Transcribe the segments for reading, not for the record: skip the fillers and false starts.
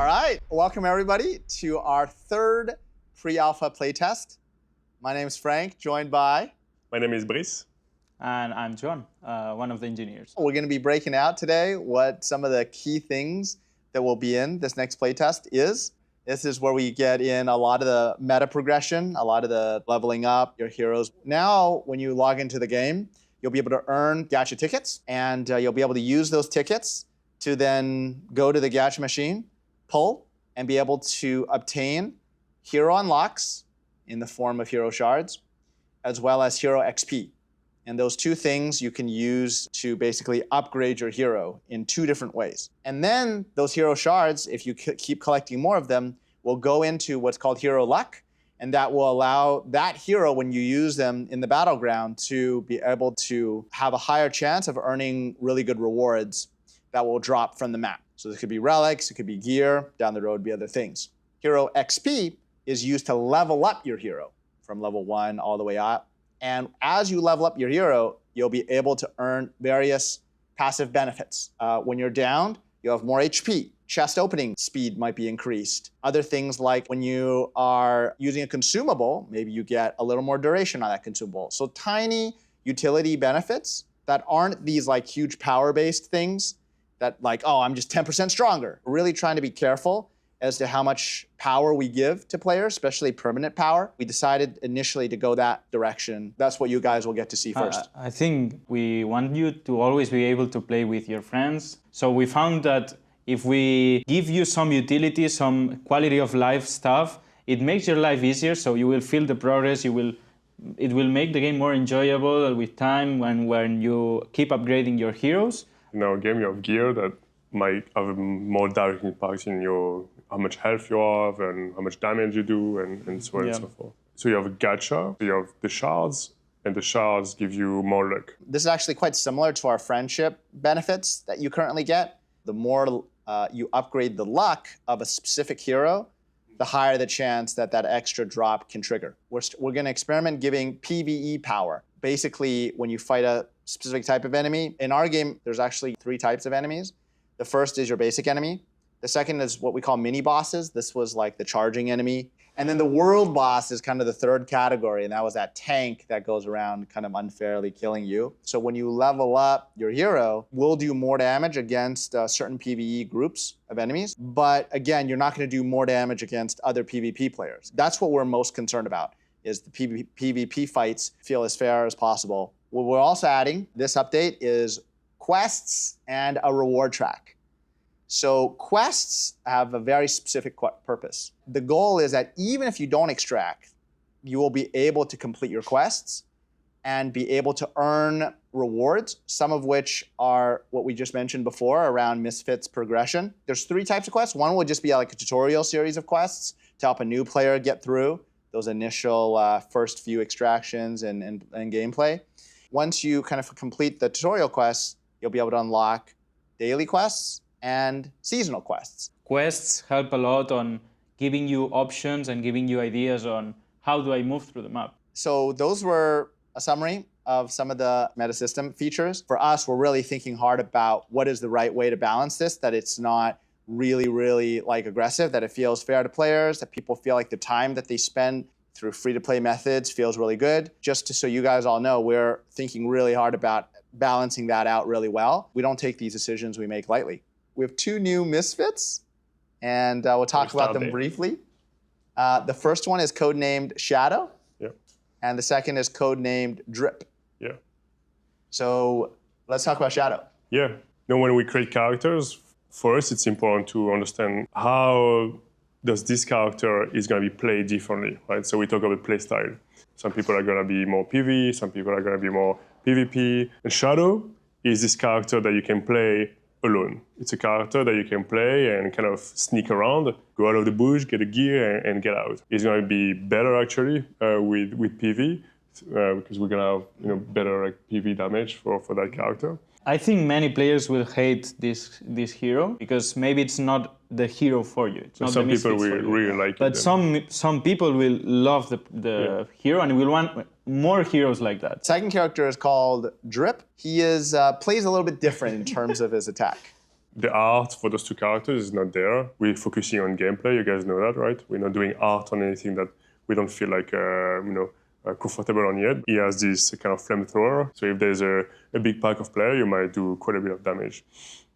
right, welcome everybody to our third pre-alpha playtest. My name is Frank, joined by... My name is Brice. And I'm John, one of the engineers. We're going to be breaking out today what some of the key things that will be in this next playtest is. This is where we get in a lot of the meta progression, a lot of the leveling up your heroes. Now, when you log into the game, you'll be able to earn gacha tickets, and you'll be able to use those tickets to then go to the gacha machine, pull, and be able to obtain hero unlocks in the form of hero shards, as well as hero XP. And those two things you can use to basically upgrade your hero in two different ways. And then those hero shards, if you keep collecting more of them, will go into what's called hero luck. And that will allow that hero, when you use them in the battleground, to be able to have a higher chance of earning really good rewards that will drop from the map. So this could be relics, it could be gear, down the road be other things. Hero XP is used to level up your hero from level 1 all the way up. And as you level up your hero, you'll be able to earn various passive benefits. When you're downed, you have more HP. Chest opening speed might be increased. Other things like when you are using a consumable, maybe you get a little more duration on that consumable. So tiny utility benefits that aren't these like huge power-based things that like, oh, I'm just 10% stronger. We're really trying to be careful as to how much power we give to players, especially permanent power. We decided initially to go that direction. That's what you guys will get to see first. I think we want you to always be able to play with your friends. So we found that if we give you some utility, some quality of life stuff, it makes your life easier, so you will feel the progress. It will make the game more enjoyable with time when you keep upgrading your heroes. In our game, you have gear that might have a more direct impact in how much health you have and how much damage you do and so on and so forth. So you have a gacha, you have the shards, and the shards give you more luck. This is actually quite similar to our friendship benefits that you currently get. The more you upgrade the luck of a specific hero, the higher the chance that that extra drop can trigger. We're going to experiment giving PvE power. Basically, when you fight a specific type of enemy, in our game, there's actually 3 types of enemies. The first is your basic enemy. The second is what we call mini bosses. This was like the charging enemy. And then the world boss is kind of the third category, and that was that tank that goes around kind of unfairly killing you. So when you level up your hero, we'll do more damage against certain PvE groups of enemies. But again, you're not going to do more damage against other PvP players. That's what we're most concerned about, is the PvP fights feel as fair as possible. What we're also adding, this update, is quests and a reward track. So quests have a very specific purpose. The goal is that even if you don't extract, you will be able to complete your quests and be able to earn rewards, some of which are what we just mentioned before around Misfitz progression. There's 3 types of quests. One will just be like a tutorial series of quests to help a new player get through those initial first few extractions and gameplay. Once you kind of complete the tutorial quests, you'll be able to unlock daily quests and seasonal quests. Quests help a lot on giving you options and giving you ideas on how do I move through the map. So those were a summary of some of the meta system features. For us, we're really thinking hard about what is the right way to balance this, that it's not really like aggressive, that it feels fair to players, that people feel like the time that they spend through free-to-play methods feels really good. Just so you guys all know, we're thinking really hard about balancing that out really well. We don't take these decisions we make lightly. We have 2 new Misfits, and we'll talk about them briefly. The first one is codenamed Shadow, and the second is codenamed Drip. Yeah. So let's talk about Shadow. Yeah. Now, when we create characters, for us, it's important to understand how does this character is going to be played differently, right? So we talk about play style. Some people are going to be more PvE, some people are going to be more PvP. And Shadow is this character that you can play alone. It's a character that you can play and kind of sneak around, go out of the bush, get a gear, and get out. It's going to be better actually with PvE because we're going to have better PvE damage for that character. I think many players will hate this hero because maybe it's not the hero for you. It's not some people will really like it. But some people will love the hero and will want more heroes like that. Second character is called Drip. He is plays a little bit different in terms of his attack. The art for those two characters is not there. We're focusing on gameplay. You guys know that, right? We're not doing art on anything that we don't feel like, comfortable on yet. He has this kind of flamethrower. So if there's a big pack of players, you might do quite a bit of damage.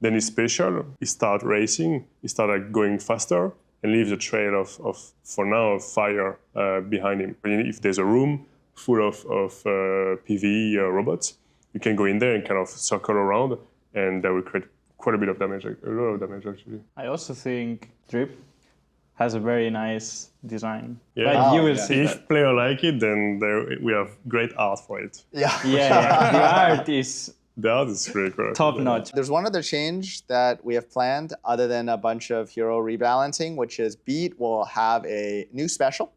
Then he's special. He start racing. He start like going faster and leaves a trail of for now, fire behind him. If there's a room full of PvE robots, you can go in there and kind of circle around, and that will create quite a bit of damage, a lot of damage actually. I also think Drip has a very nice design. Yeah. But you will see if players like it, then we have great art for it. Yeah. Yeah, the art is The art is really cool. top notch. There's one other change that we have planned other than a bunch of hero rebalancing, which is Beat will have a new special.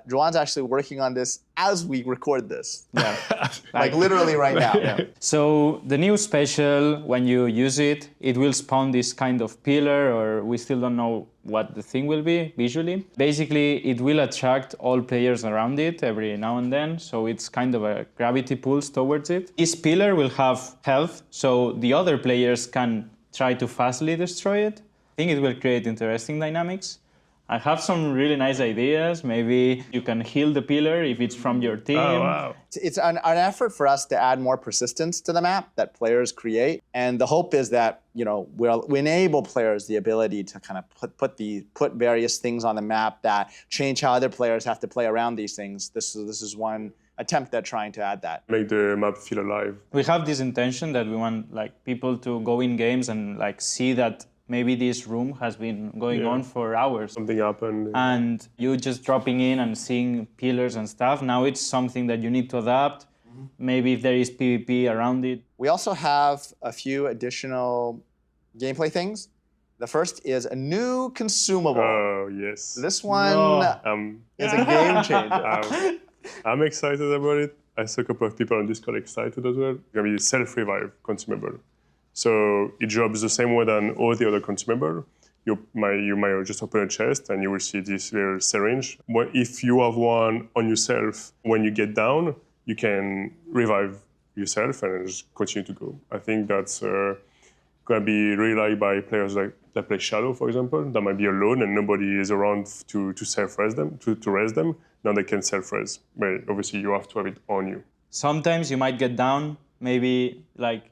Joan's actually working on this as we record this. Yeah. Like literally right now. Yeah. So the new special, when you use it, it will spawn this kind of pillar, or we still don't know what the thing will be visually. Basically, it will attract all players around it every now and then, so it's kind of a gravity pulls towards it. This pillar will have health, so the other players can try to fastly destroy it. I think it will create interesting dynamics. I have some really nice ideas. Maybe you can heal the pillar if it's from your team. Oh, wow. It's an effort for us to add more persistence to the map that players create. And the hope is that, we enable players the ability to kind of put various things on the map that change how other players have to play around these things. This is one attempt at trying to add that. Make the map feel alive. We have this intention that we want people to go in games and see that maybe this room has been going on for hours. Something happened. And you just dropping in and seeing pillars and stuff. Now it's something that you need to adapt. Maybe if there is PvP around it. We also have a few additional gameplay things. The first is a new consumable. Oh, yes. This one is a game changer. I'm excited about it. I saw a couple of people on Discord excited as well. It's going to be a self-revive consumable. So it drops the same way than all the other consumables. You might just open a chest and you will see this little syringe. If you have one on yourself, when you get down, you can revive yourself and just continue to go. I think that's going to be really liked by players that play Shadow, for example. That might be alone and nobody is around to self-res them, to res them. Now they can self-res. But obviously you have to have it on you. Sometimes you might get down. Maybe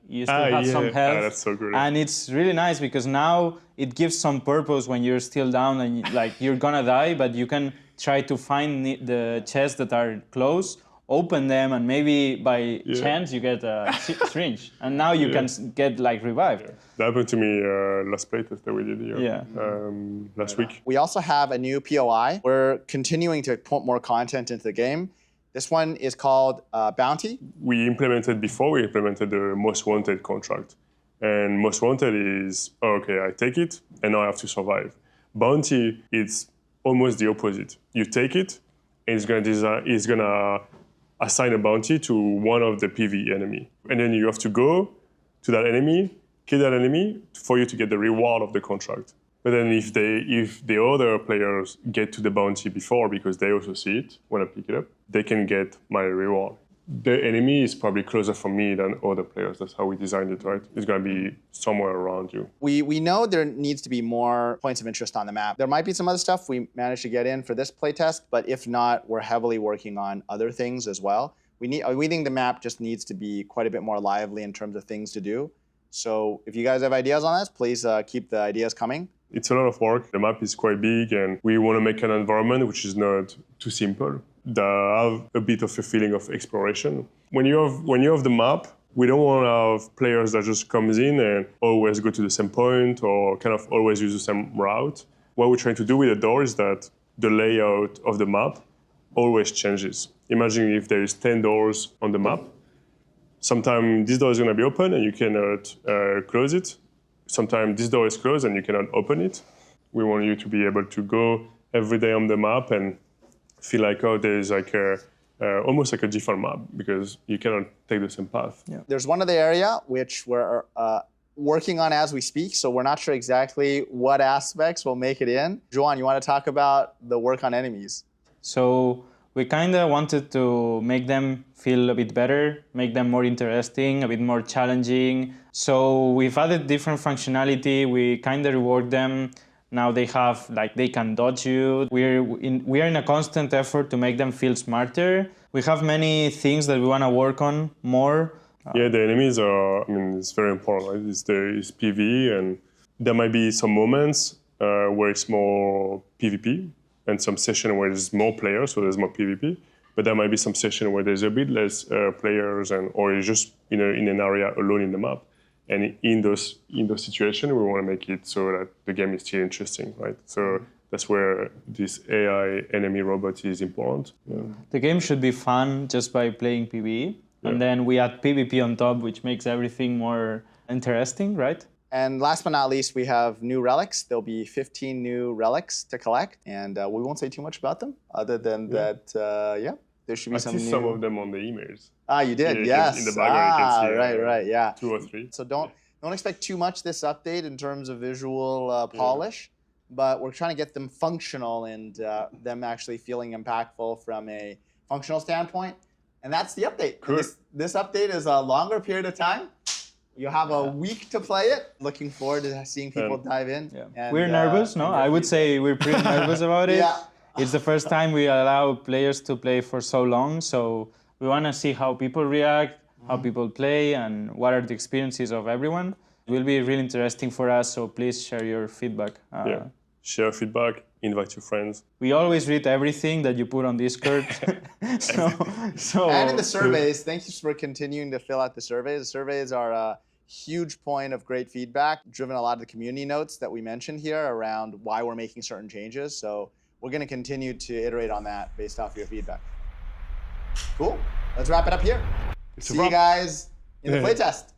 you still have some health. That's so great. And it's really nice because now it gives some purpose when you're still down and you're gonna die, but you can try to find the chests that are close, open them, and maybe by chance you get a syringe. And now you can get revived. Yeah. That happened to me last playtest that we did here last week. We also have a new POI. We're continuing to put more content into the game. This one is called Bounty. We implemented the Most Wanted contract. And Most Wanted is, I take it, and now I have to survive. Bounty, it's almost the opposite. You take it, and it's going to assign a bounty to one of the PvE enemy. And then you have to go to that enemy, kill that enemy, for you to get the reward of the contract. But then if the other players get to the bounty before, because they also see it when I pick it up, they can get my reward. The enemy is probably closer for me than other players. That's how we designed it, right? It's going to be somewhere around you. We know there needs to be more points of interest on the map. There might be some other stuff we managed to get in for this playtest, but if not, we're heavily working on other things as well. We think the map just needs to be quite a bit more lively in terms of things to do. So if you guys have ideas on this, please keep the ideas coming. It's a lot of work. The map is quite big, and we want to make an environment which is not too simple, that have a bit of a feeling of exploration. When you have the map, we don't want to have players that just comes in and always go to the same point or kind of always use the same route. What we're trying to do with the door is that the layout of the map always changes. Imagine if there is 10 doors on the map. Sometimes this door is going to be open and you cannot close it. Sometimes this door is closed and you cannot open it. We want you to be able to go every day on the map and feel like, there's almost like a default map because you cannot take the same path. Yeah. There's one other area which we're working on as we speak, so we're not sure exactly what aspects will make it in. Joan, you want to talk about the work on enemies? So we kind of wanted to make them feel a bit better, make them more interesting, a bit more challenging. So we've added different functionality. We kind of reward them. Now they have, like, they can dodge you. We are in a constant effort to make them feel smarter. We have many things that we want to work on more. Yeah, the enemies are, I mean, it's very important, right? It's PvE, and there might be some moments where it's more PvP, and some session where there's more players, so there's more PvP. But there might be some session where there's a bit less players, or you're just in an area alone in the map. And in those situations, we want to make it so that the game is still interesting, right? So that's where this AI enemy robot is important. Yeah. The game should be fun just by playing PvE. And then we add PvP on top, which makes everything more interesting, right? And last but not least, we have new relics. There'll be 15 new relics to collect, and we won't say too much about them, other than that, there should be some new... some of them on the emails. Ah, you did, Yeah, yes. in the background, you can see right, yeah. 2 or 3. So don't expect too much this update in terms of visual polish, but we're trying to get them functional and them actually feeling impactful from a functional standpoint. And that's the update. Cool. This update is a longer period of time. You have a week to play it. Looking forward to seeing people dive in. Yeah. And, we're nervous, no? I would say we're pretty nervous about it. Yeah. It's the first time we allow players to play for so long, so we want to see how people react, how people play, and what are the experiences of everyone. It will be really interesting for us, so please share your feedback. Share feedback, invite your friends. We always read everything that you put on Discord. so And in the surveys, thank you for continuing to fill out the surveys. The surveys are a huge point of great feedback, driven a lot of the community notes that we mentioned here around why we're making certain changes. So we're going to continue to iterate on that based off your feedback. Cool. Let's wrap it up here. See you guys in the playtest.